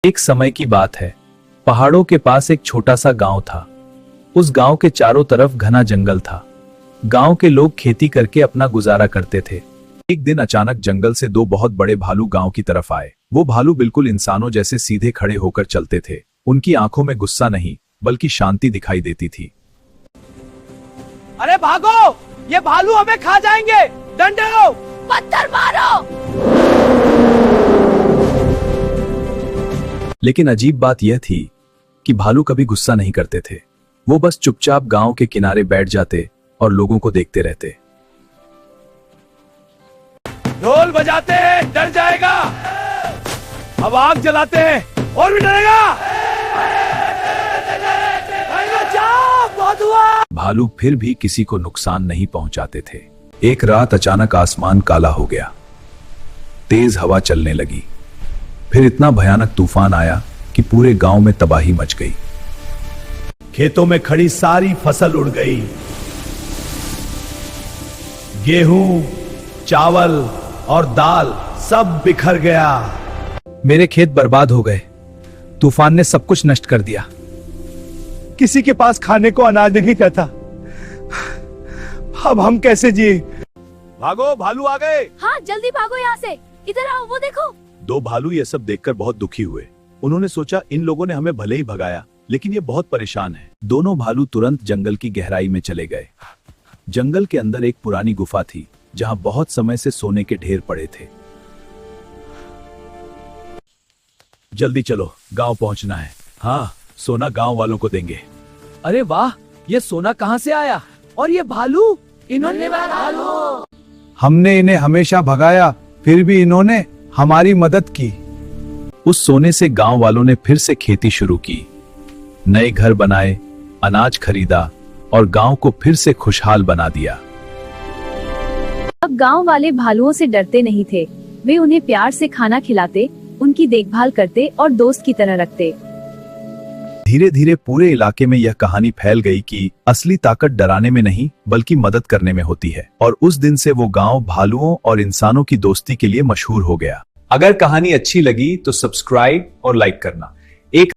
एक समय की बात है। पहाड़ों के पास एक छोटा सा गांव था। उस गांव के चारों तरफ घना जंगल था। गांव के लोग खेती करके अपना गुजारा करते थे। एक दिन अचानक जंगल से दो बहुत बड़े भालू गांव की तरफ आए। वो भालू बिल्कुल इंसानों जैसे सीधे खड़े होकर चलते थे। उनकी आंखों में गुस्सा नहीं बल्कि शांति दिखाई देती थी। अरे भागो, ये भालू हमें खा जाएंगे। डंडे लो, पत्थर मारो। लेकिन अजीब बात यह थी कि भालू कभी गुस्सा नहीं करते थे। वो बस चुपचाप गांव के किनारे बैठ जाते और लोगों को देखते रहते। ढोल बजाते हैं, डर जाएगा। अब आग जलाते हैं और भी डरेगा। बहुत हुआ। भालू फिर भी किसी को नुकसान नहीं पहुंचाते थे। एक रात अचानक आसमान काला हो गया। तेज हवा चलने लगी। फिर इतना भयानक तूफान आया कि पूरे गांव में तबाही मच गई। खेतों में खड़ी सारी फसल उड़ गई। गेहूं, चावल और दाल सब बिखर गया। मेरे खेत बर्बाद हो गए। तूफान ने सब कुछ नष्ट कर दिया। किसी के पास खाने को अनाज नहीं रहता। अब हम कैसे जिए? भागो, भालू आ गए। हाँ, जल्दी भागो यहाँ से। इधर आओ, वो देखो। दो भालू ये सब देखकर बहुत दुखी हुए। उन्होंने सोचा इन लोगों ने हमें भले ही भगाया, लेकिन ये बहुत परेशान है। दोनों भालू तुरंत जंगल की गहराई में चले गए। जंगल के अंदर एक पुरानी गुफा थी जहां बहुत समय से सोने के ढेर पड़े थे। जल्दी चलो, गांव पहुंचना है। हाँ, सोना गांव वालों को देंगे। अरे वाह, ये सोना कहाँ से आया? और ये भालू? इन्होंने भालू। हमने इन्हें हमेशा भगाया, फिर भी इन्होंने हमारी मदद की। उस सोने से गांव वालों ने फिर से खेती शुरू की, नए घर बनाए, अनाज खरीदा और गांव को फिर से खुशहाल बना दिया। अब गांव वाले भालुओं से डरते नहीं थे। वे उन्हें प्यार से खाना खिलाते, उनकी देखभाल करते और दोस्त की तरह रखते। धीरे धीरे पूरे इलाके में यह कहानी फैल गई कि असली ताकत डराने में नहीं बल्कि मदद करने में होती है। और उस दिन से वो गांव भालुओं और इंसानों की दोस्ती के लिए मशहूर हो गया। अगर कहानी अच्छी लगी तो सब्सक्राइब और लाइक करना। एक